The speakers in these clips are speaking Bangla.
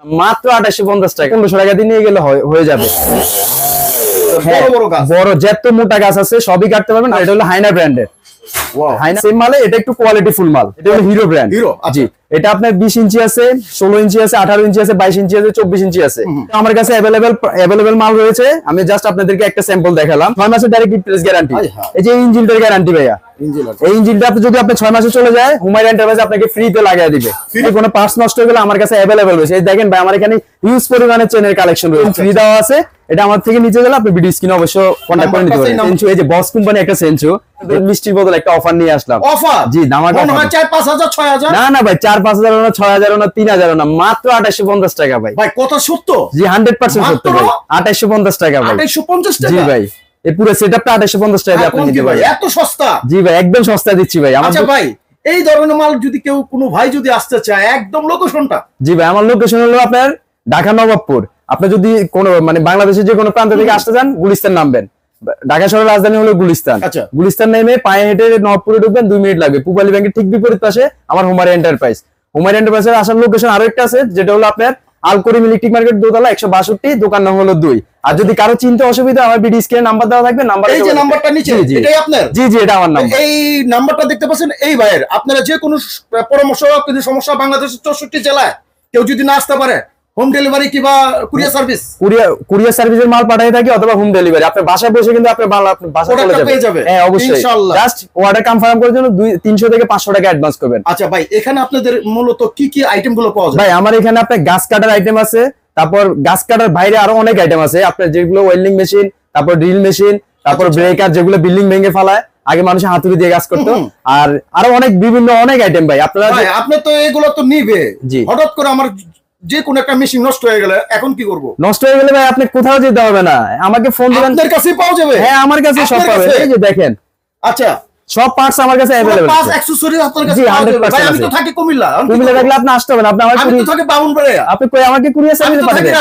মাত্র 2850 টাকা 1500 টাকা দিয়ে নিয়ে গেলে হয়ে যাবে। বড় যত মোটা গাছ আছে সবই কাটতে পারবেন। আর এটা হলো হাইনা ব্র্যান্ডের। হাইনা সেম মালে, এটা একটু কোয়ালিটি ফুল মাল। এটা হলো হিরো ব্র্যান্ড। জি, এটা আপনার 20 ইঞ্চি আছে, 16 ইঞ্চি আছে, 18 ইঞ্চি আছে, 22 ইঞ্চি আছে, 24 ইঞ্চি আছে। আমার কাছে अवेलेबल মাল রয়েছে। আমি জাস্ট আপনাদেরকে একটা স্যাম্পল দেখালাম। 6 মাসের ডাইরেক্ট রিপ্লেস গ্যারান্টি। এই যে ইঞ্জিনটার গ্যারান্টি ভাইয়া, এই ইঞ্জিনটা যদি আপনি 6 মাসে চলে যায়, হুমায়রা এন্টারপ্রাইজ আপনাকে ফ্রিতে লাগিয়ে দিবে। কোনো পার্টস নষ্ট হয়ে গেলে আমার কাছে अवेलेबल রয়েছে। এই দেখেন ভাই, আমার এখানে হিউজ পরিমাণে চেনের কালেকশন রয়েছে, ফ্রি দেওয়া আছে। এটা আমার থেকে নিচে গেলে আপনি ভিডিও স্ক্রিনে অবশ্য কন্টাক্ট করে নিতে পারেন। সেঞ্চু, এই যে বস কোম্পানি একটা সেঞ্চু মিষ্টির বদল একটা অফার নিয়ে আসলাম। অফার? জি, ধামাকা অফার। 4-5,000 6,000? না না ভাই, 4-5,000 না, 6,000 না, 3,000 না, মাত্র 2850 টাকা ভাই। ভাই কত সত্য? জি, 100% সত্য ভাই। 2850 টাকা ভাই। 2850 টাকা? জি ভাই, এই পুরো সেটআপটা 2850 টাকা দিয়ে আপনি নিতে পারেন। এত সস্তা? জি ভাই, একদম সস্তা দিচ্ছি ভাই। আচ্ছা ভাই, এই ধরনের মাল যদি কোনো ভাই যদি আসতে চায়, একদম লোকেশনটা? জি ভাই, আমার লোকেশন হলো আপনার ঢাকা নবাবপুর। আপনি যদি কোনো মানে বাংলাদেশের যে কোনো প্রান্ত থেকে আসতে চান, গুলিস্তান নামবেন। ঢাকা শহরের রাজধানী হলো গুলিস্তান। গুলিস্তান নেমে পায়ে হেঁটে নবাবপুরে ঢুকবেন, 2 মিনিট লাগবে। পূবালী ব্যাংকের ঠিক বিপরীত পাশে আমার হুমায়রা এন্টারপ্রাইজ। হুমায়রা এন্টারপ্রাইজের আসার লোকেশন আরো একটা আছে, যেটা হলো আপনার আলকরিম ইলেকট্রিক মার্কেট, দোতলা 162, দোকান নাম হলো 2। আর যদি কারো চিন্তা অসুবিধা, আমার ভিডিও স্ক্রিনে নাম্বার দেওয়া থাকবে, নাম্বার এই যে নাম্বারটা নিচে, এটাই আপনার? জি জি, এটা আমার নাম্বার। এই নাম্বারটা দেখতে পাচ্ছেন এই ভাইয়ের। আপনারা যে কোনো পরামর্শ, কোনো সমস্যা, বাংলাদেশের 64 জেলায় কেউ যদি না আসতে পারে, হোম ডেলিভারি কিংবা কুরিয়ার সার্ভিস? কুরিয়ার সার্ভিসের মাল পাঠিয়ে থাকি, অথবা হোম ডেলিভারি। আপনার বাসায় বসে কিন্তু আপনার মাল আপনার বাসায় চলে যাবে। হ্যাঁ অবশ্যই, জাস্ট অর্ডার কনফার্ম করার জন্য 300 থেকে 500 টাকা অ্যাডভান্স করবেন। আচ্ছা ভাই, এখানে আপনাদের মূলত কি কি আইটেম গুলো পাওয়া যায়? ভাই আমার এখানে আপনার গাছ কাটার আইটেম আছে, তারপর গাছ কাটার বাইরে আরো অনেক আইটেম আছে। আপনার যেগুলো ওয়েল্ডিং মেশিন, তারপর ড্রিল মেশিন, তারপর ব্রেকার, যেগুলো বিল্ডিং ভেঙে ফেলায়, আগে মানুষ হাতুড়ি দিয়ে কাজ করতো। আর আরো অনেক বিভিন্ন অনেক আইটেম ভাই। আপনারা আপনি তো এগুলো তো নিবে, হঠাৎ করে আমার যে কোন একটা মেশিন নষ্ট হয়ে গেলে এখন কি করব? নষ্ট হয়ে গেলে ভাই আপনি কোথাও যেতে হবে না, আমাকে ফোন দিবেন, আপনার কাছেই পাওয়া যাবে। হ্যাঁ আমার কাছে সব পাবেন। এই যে দেখেন, আচ্ছা সব পার্টস আমার কাছে अवेलेबल আছে। পাঁচ অ্যাকসেসরিজ আপনার কাছে পাওয়া যাবে। ভাই আমি তো থাকি কুমিল্লা। কুমিল্লা থাকলে আপনি আসতে হবে না, আপনি আমার আমি তো থাকি বাউনবাড়িয়া। আপনি কই আমাকে কুরিয়ার সার্ভিসে পাঠাবেন,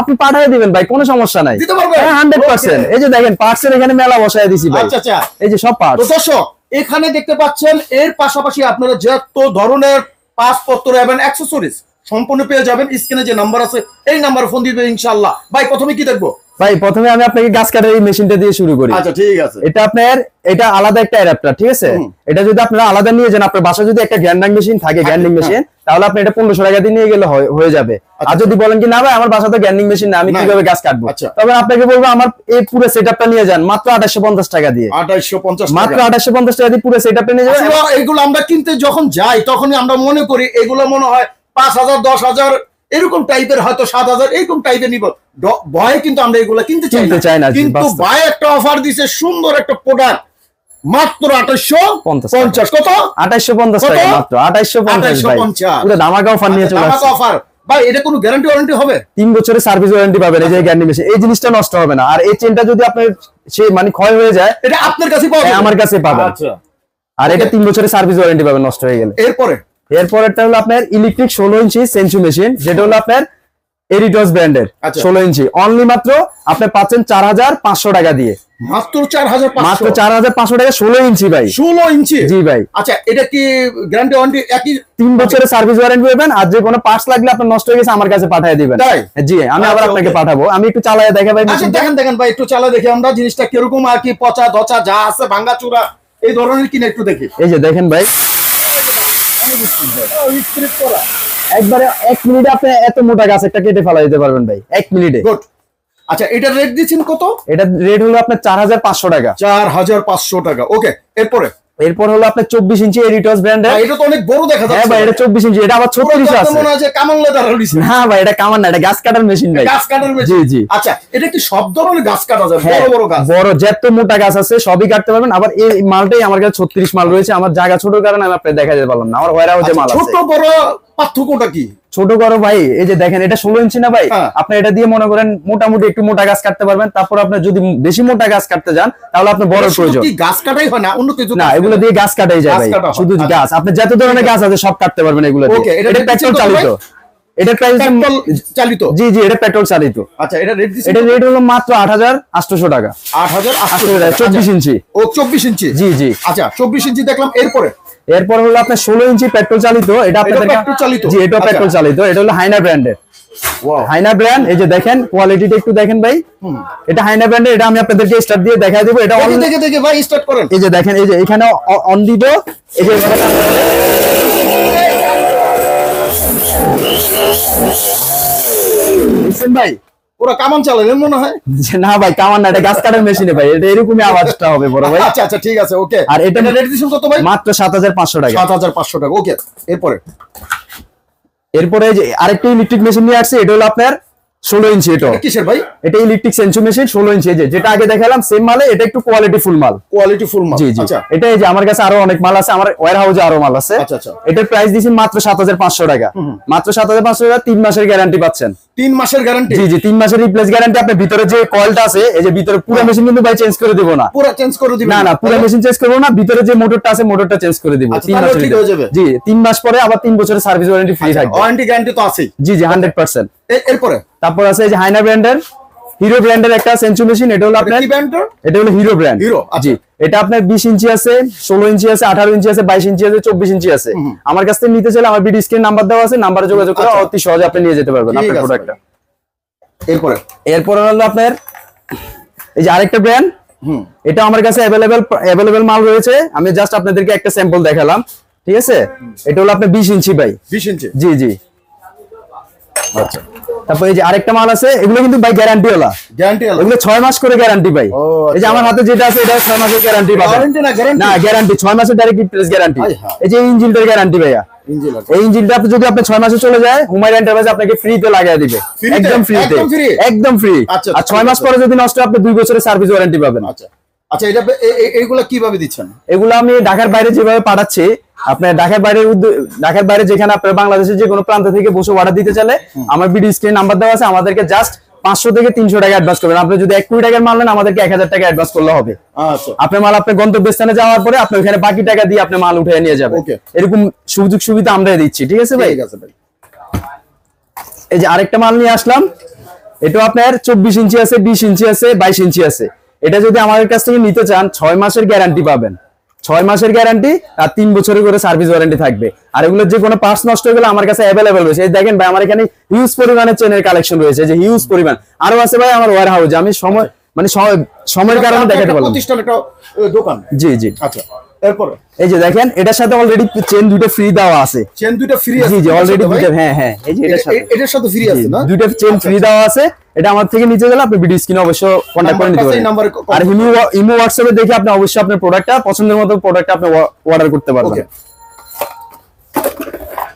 আপনি পাঠিয়ে দিবেন ভাই, কোনো সমস্যা নাই, দিতে পারবেন? হ্যাঁ 100%। এই যে দেখেন পার্টসের এখানে মেলা বসায় দিছি ভাই। আচ্ছা আচ্ছা, এই যে সব পার্টস। তো দর্শক এখানে দেখতে পাচ্ছেন, এর পাশাপাশি আপনারা যত ধরনের পাসপত্র এবং অ্যাকসেসরিজ সম্পূর্ণ পেয়ে যাবেন। স্ক্রিনে যে নাম্বার আছে, এই নাম্বারে ফোন দিবেন ইনশাআল্লাহ। ভাই প্রথমে কি দেখবো? ভাই প্রথমে আমি আপনাকে গাছ কাটার এই মেশিনটা দিয়ে শুরু করি। আচ্ছা ঠিক আছে। এটা আপনার এটা আলাদা একটা অ্যাডাপ্টার, ঠিক আছে? এটা যদি আপনারা আলাদা নিয়ে যান, আপনার বাসায় যদি একটা গ্রাইন্ডিং মেশিন থাকে, গ্রাইন্ডিং মেশিন, তাহলে আপনি এটা 1500 টাকা দিয়ে নিয়ে গেলে হয়ে যাবে। আর যদি বলেন কি না ভাই আমার বাসাতে গ্রাইন্ডিং মেশিন না, আমি কিভাবে গাছ কাটবো, তবে আপনাকে বলবো আমার এই পুরো সেটআপটা নিয়ে যান মাত্র 2850 টাকা দিয়ে। 2850 মাত্র 2850 টাকা দিয়ে পুরো সেটআপটা নিয়ে যাবেন। এগুলো আমরা কিনতে যখন যাই, তখনই আমরা মনে করি এগুলো মনে হয় 5000 10,000 এরকম টাইপের, হয়তো 7,000 এরকম টাইপের নিব। ভয়ে কিন্তু আমরা এগুলো কিনতে চাই না। কিন্তু ভাই একটা অফার দিছে, সুন্দর একটা প্রোডাক্ট, মাত্র 2850। কত? 2850 টাকা মাত্র। 2850 পুরো ধামাকা অফার নিয়ে চলে আসছে। অফার ভাই, এটা কোনো গ্যারান্টি ওয়ারেন্টি হবে? 3 বছরের সার্ভিস ওয়ারেন্টি পাবেন। এই যে গ্যারান্টি মেশিন, এই জিনিসটা নষ্ট হবে না। আর এই চেনটা যদি আপনার সেই মানে ক্ষয় হয়ে যায়, এটা আপনার কাছে পাবেন? আমার কাছে পাবেন। আচ্ছা, আর এটা 3 বছরের সার্ভিস ওয়ারেন্টি পাবেন নষ্ট হয়ে গেলে। এরপরেরটা হলো আপনার ইলেকট্রিক 16 ইঞ্চি সেঞ্চু মেশিন, যেটা হলো আপনার এরিটস ব্র্যান্ডের 16 ইঞ্চি। অনলি মাত্র আপনি পাচ্ছেন 4500 টাকা দিয়ে। মাত্র 4500? মাত্র 4500 টাকা 16 ইঞ্চি ভাই। 16 ইঞ্চি? জি ভাই। আচ্ছা, এটা কি গ্যারান্টি ওয়ারেন্টি একই? 3 বছরের সার্ভিস ওয়ারেন্টি পাবেন। আর যে কোনো পার্টস লাগলে আপনার নষ্ট হয়ে গেছে, আমার কাছে পাঠিয়ে দিবেন। জি, আমি আবার আপনাকে পাঠাবো। আমি একটু চালায় দেখা ভাই। আচ্ছা দেখেন ভাই, একটু চালা দেখি আমরা জিনিসটা কিরকম, আর কি পচা ধচা যা আছে, ভাঙা চূড়া এই ধরনের কিনা একটু দেখি। এই যে দেখেন ভাই, একবারে 1 মিনিটে আপনি এত মোটা গাছ একটা কেটে ফেলা দিতে পারবেন ভাই, 1 মিনিটে। গুড। আচ্ছা, এটা রেট দিচ্ছেন কত? এটা রেট হলো আপনার 4500 টাকা। 4500 টাকা, ওকে। এরপর হলো আপনার 24 ইঞ্চি এরিটস ব্র্যান্ডের। এটা তো অনেক বড় দেখা যাচ্ছে। হ্যাঁ ভাই, এটা 24 ইঞ্চি। এটা আবার 36 আছে। মনে হয় যে কামান লেদার হইছে। না ভাই, এটা কামান না, এটা গাছ কাটার মেশিন ভাই। গাছ কাটার মেশিন? জি জি। আচ্ছা, এটা কি সব ধরনের গাছ কাটা যাবে? বড় বড় গাছ? বড় যত মোটা গাছ আছে সবই কাটতে পারবেন। আবার এই মালটাই আমার কাছে 36 মাল রয়েছে। আমার জায়গা ছোট কারণে আমি আপনাদের দেখাতে পারলাম না। আমার ওয়্যারহাউসে যে মাল আছে। ছোট বড় পার্থক্যটা কি? ছোট বড় ভাই, এই যে দেখেন এটা 16 ইঞ্চি না ভাই, আপনি এটা দিয়ে মনে করেন মোটামুটি একটু মোটা গাছ কাটতে পারবেন। তারপর আপনি যদি বেশি মোটা গাছ কাটতে যান, তাহলে আপনি বড় প্রয়োজন। কি গাছ কাটাই হয় না, অন্য কিছু না? এগুলো দিয়ে গাছ কাটাই যায় ভাই, শুধু গাছ। আপনি যত ধরনের গাছ আছে সব কাটতে পারবেন এগুলো দিয়ে। এটা পেট্রোল চালিত। এটা প্রাইস চালিত? জি জি, এটা পেট্রোল চালিত। আচ্ছা, এটা রেট হলো মাত্র 8800 টাকা। 8800 টাকা 24 ইঞ্চি। ও 24 ইঞ্চি? জি জি। আচ্ছা, 24 ইঞ্চি দেখলাম। এরপর হলো আপনার 16 ইঞ্চি পেট্রোল চালিত। এটা আপনাদের পেট্রোল চালিত? জি, এটা পেট্রোল চালিত। এটা হলো হাইনা ব্র্যান্ডের। হাইনা ব্র্যান্ড, এই যে দেখেন কোয়ালিটিটা একটু দেখেন ভাই, এটা হাইনা ব্র্যান্ডের। এটা আমি আপনাদেরকে স্টার্ট দিয়ে দেখাই দেবো। এটা দেখে ভাই স্টার্ট করেন। এই যে দেখেন, এই যে এখানে অন দিব, এই যে ভাই পুরো কামান চালালেন মনে হয়। না ভাই, কামান না, এটা গাছ কাটার মেশিনে ভাই, এটা এরকমই আওয়াজটা হবে বড় ভাই। আচ্ছা আচ্ছা ঠিক আছে, ওকে। আর এটা রেট দিছেন কত ভাই? মাত্র 7500 টাকা। 7500 টাকা, ওকে। এরপরে যে আরেকটা ইলেকট্রিক মেশিন নিয়ে আসছে, এটা হলো আপনার 16 ইঞ্চি। এটা কিসের ভাই? এটা ইলেকট্রিক সেন্সু মেশিন 16 ইঞ্চি। যেটা আগে দেখালাম সেম মালে, এটা একটু কোয়ালিটি ফুল মাল। কোয়ালিটি ফুল মাল, জি জি। আচ্ছা। এটা এই যে আমার কাছে আরো অনেক মাল আছে, আমার ওয়্যার হাউসে আরো মাল আছে। আচ্ছা আচ্ছা। এটার প্রাইস দিয়েছি মাত্র 7500 টাকা। মাত্র 7500 টাকা, 3 মাসের গ্যারান্টি পাচ্ছেন। 3 মাসের গ্যারান্টি? জি জি, 3 মাসের রিপ্লেস গ্যারান্টি। আপনার ভিতরে যে কয়েলটা আছে, এই যে ভিতরে পুরো মেশিন কিন্তু ভাই চেঞ্জ করে দিব না। পুরো চেঞ্জ করে দিবেন? না না, পুরো মেশিন চেঞ্জ করব না, ভিতরে যে মোটরটা আছে মোটরটা চেঞ্জ করে দিব। 3 মাসের ঠিক হয়ে যাবে? জি, 3 মাস পরে আবার 3 বছরের সার্ভিস ওয়ারেন্টি ফ্রি থাকবে। ওয়ারেন্টি গ্যারান্টি তো আছেই? জি জি, 100%। এরপরে তারপর আছে এই যে হাইনা ব্র্যান্ডের, হিরো ব্র্যান্ডের একটা সেন্সু মেশিন। এটা হলো আপনার, কি ব্র্যান্ডটা? এটা হলো হিরো ব্র্যান্ড। হিরো, জি। এটা আপনার 20 ইঞ্চি আছে, 16 ইঞ্চি আছে, 18 ইঞ্চি আছে, 22 ইঞ্চি আছে, 24 ইঞ্চি আছে। আমার কাছ থেকে নিতে চাইলে আমার ভিডিও স্ক্রিন নাম্বার দেওয়া আছে, নাম্বারে যোগাযোগ করে অতি সহজে আপনি নিয়ে যেতে পারবেন আপনার প্রোডাক্টটা। এরপরে হলো আপনার এই যে আরেকটা ব্র্যান্ড, এটা আমার কাছে अवेलेबल মাল রয়েছে। আমি জাস্ট আপনাদেরকে একটা স্যাম্পল দেখালাম, ঠিক আছে? এটা হলো আপনার 20 ইঞ্চি ভাই। 20 ইঞ্চি? জি জি। আচ্ছা, তারপর এই যে আরেকটা মাল আছে, এগুলো কিন্তু ভাই গ্যারান্টি ওলা। Guarantee OLA? এগুলো 6 মাস করে গ্যারান্টি ভাই। এই যে আমার হাতে যেটা আছে, এটা 6 মাসের গ্যারান্টি পাবেন। ওয়ারেন্টি না গ্যারান্টি? না, গ্যারান্টি 6 মাসের ডাইরেক্ট রিপ্লেস গ্যারান্টি। এই যে ইঞ্জিনটার গ্যারান্টি ভাইয়া, এই ইঞ্জিনটা আপনি যদি আপনি 6 মাসে চলে যায়, হুমায়রা এন্টারপ্রাইজ আপনাকে ফ্রিতে লাগিয়ে দিবে। একদম ফ্রিতে, একদম ফ্রি। আর 6 মাস পরে যদি নষ্ট হয়, আপনি 2 বছরের সার্ভিস ওয়ারেন্টি পাবেন। আচ্ছা আচ্ছা। এটা এইগুলা কিভাবে দিচ্ছেন? এগুলো আমি ঢাকার বাইরে যেভাবে পাঠাচ্ছি, আপনার ঢাকার বাইরে যেখানে আপনার বাংলাদেশের যে কোনো প্রান্ত থেকে বসে অর্ডার দিতে চাইলে আমার ভিডিও স্ক্রিন নাম্বার দেওয়া আছে, আমাদেরকে জাস্ট 500 থেকে 300 টাকা অ্যাডভান্স করবেন। আপনি যদি 1 কোটি টাকার মাল নেন, আমাদেরকে 1000 টাকা অ্যাডভান্স করলে হবে। আচ্ছা। আপনার মাল আপনার গন্তব্যস্থানে যাওয়ার পরে আপনি ওখানে বাকি টাকা দিয়ে আপনি মাল উঠিয়ে নিয়ে যাবেন। এরকম সুযোগ সুবিধা আমরা দিচ্ছি, ঠিক আছে ভাই? ঠিক আছে ভাই। এই যে আরেকটা মাল নিয়ে আসলাম, এটা আপনার 24 ইঞ্চি আছে, 20 ইঞ্চি আছে, 22 ইঞ্চি আছে। এটা যদি আমাদের কাছ থেকে নিতে চান, 6 মাসের গ্যারান্টি পাবেন। 6 মাসের গ্যারান্টি আর 3 বছরের করে সার্ভিস ওয়ারেন্টি থাকবে। আর এগুলোর যে কোনো পার্টস নষ্ট হয়ে গেলে আমার কাছে अवेलेबल রয়েছে। এই দেখেন ভাই, আমার এখানে হিউজ পরিমাণের চেনের কালেকশন রয়েছে, যে হিউজ পরিমাণ আরো আছে ভাই আমার ওয়্যার হাউসে। আমি সময়ের কারণে দেখাতে পারলাম। প্রতিষ্ঠান একটা দোকান? জি জি। আচ্ছা, এরপরে এই যে দেখেন, এটার সাথে অলরেডি চেন দুটো ফ্রি দেওয়া আছে। চেন দুটো ফ্রি আছে? জি জি, অলরেডি দুটো। হ্যাঁ হ্যাঁ, এই যে এটার সাথে ফ্রি আছে না? দুটো চেন ফ্রি দেওয়া আছে। এটা আমার থেকে নিতে গেলে আপনি ভিডিও স্ক্রিনে অবশ্যই কন্টাক্ট করে নিতে পারেন। আর ইমো হোয়াটসঅ্যাপে দেখে আপনি অবশ্যই আপনার প্রোডাক্টটা পছন্দের মতো প্রোডাক্টটা আপনি অর্ডার করতে পারবেন।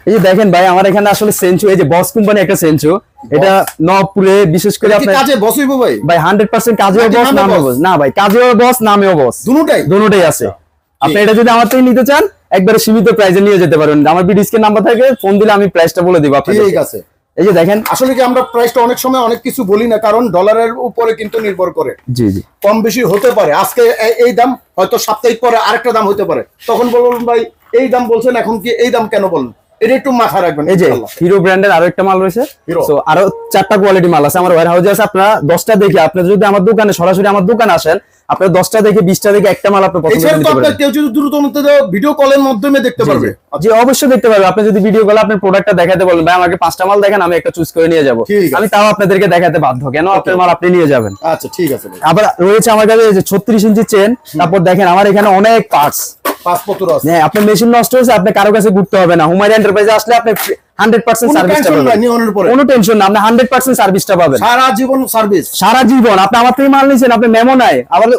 এই যে দেখেন ভাই, আমার এখানে আসলে সেন্সু, এই যে বস কোম্পানি একটা সেন্সু, এটা নবপুরে বিশেষ করে আপনার কাজে বস হইবো ভাই? ভাই 100% কাজেও বস, নামেও বস। না ভাই, কাজেও বস, নামেও বস, দুটোটাই আছে। আপনি এটা যদি আমার থেকে নিতে চান, একবারে সীমিত প্রাইসে নিয়ে যেতে পারবেন। আমার ভিডিও স্ক্রিন নাম্বার থাকে, ফোন দিলে আমি প্রাইসটা বলে দিব আপনাকে। ঠিক আছে। এই যে দেখেন, আসলে কি আমরা প্রাইসটা অনেক সময় অনেক কিছু বলি না, কারণ ডলারের উপরে কিন্তু নির্ভর করে। জি জি, কম বেশি হতে পারে। আজকে এই দাম, হয়তো সাপ্তাহিক পরে আরেকটা দাম হতে পারে। তখন বলুন ভাই এই দাম বলছেন, এখন কি এই দাম কেন বলেন? এটা একটু মাথা রাখবেন। এই যে হিরো ব্র্যান্ডের আরো একটা মাল রয়েছে, সো আরো 4টা কোয়ালিটি মাল আছে আমার ওয়্যার হাউসে আছে। আপনারা 10টা দেখে, আপনি যদি আমার দোকানে সরাসরি আমার দোকানে আসেন, আপনারা 10টা দেখে 20টা দেখে একটা মাল আপনি পছন্দ করতে পারবেন। কেউ যদি দ্রুত ভিডিও কলের মাধ্যমে দেখতে পারবে? জি অবশ্যই দেখতে পারবে। আপনি যদি ভিডিও কলে আপনার প্রোডাক্টটা দেখাতে বলেন, ভাই আমাকে 5টা মাল দেখেন, আমি একটা চুজ করে নিয়ে যাব, আমি তাও আপনাদেরকে দেখাতে বাধ্য। কেন? আপনার মাল আপনি নিয়ে যাবেন। আচ্ছা ঠিক আছে। আবার রয়েছে আমার কাছে এই যে 36 ইঞ্চি চেন। তারপর দেখেন আমার এখানে অনেক পার্টস, পাসপত্র আছে। হ্যাঁ, আপনার মেশিন নষ্ট হয়েছে, আপনি কারো কাছে ঘুরতে হবে না। হুমায়রা এন্টারপ্রাইজে আসলে আপনি 100% সার্ভিসটা পাবেন। কোনো টেনশন না, আপনি 100% সার্ভিসটা পাবেন। সারা জীবন সার্ভিস? সারা জীবন। আপনি আমার থেকে মাল নিছেন, আপনি মেমো নাই, আবার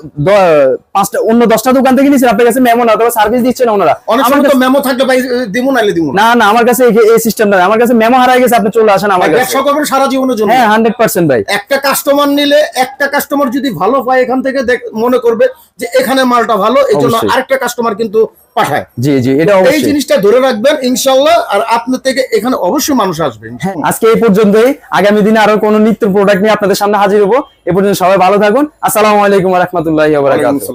5টা অন্য 10টা দোকান থেকে নিছেন, আপনার কাছে মেমো না, তবে সার্ভিস দিচ্ছেন ওনারা। অনেক সময় তো মেমো থাকলে ভাই দিমু নাইলে দিমু না। না, আমার কাছে এই সিস্টেম না। আমার কাছে মেমো হারিয়ে গেছে, আপনি চলে আসেন আমার কাছে। ব্যবসা করবেন সারা জীবনের জন্য? হ্যাঁ 100% ভাই। একটা কাস্টমার নিলে, একটা কাস্টমার যদি ভালো পায়, এখান থেকে মনে করবে যে এখানে মালটা ভালো, এজন্য আরেকটা কাস্টমার কিন্তু পাঠায়। জি জি, এটা অবশ্যই। এই জিনিসটা ধরে রাখবেন ইনশাআল্লাহ। আর আপনার থেকে এখানে অবশ্যই মানুষ আসবে। আজকে এই পর্যন্তই। আগামী দিনে আরো কোনো নিত্য প্রোডাক্ট নিয়ে আপনাদের সামনে হাজির হবো। এ পর্যন্ত সবাই ভালো থাকুন। আসসালামু আলাইকুম ওয়া রাহমাতুল্লাহি ওয়া বারাকাতুহু।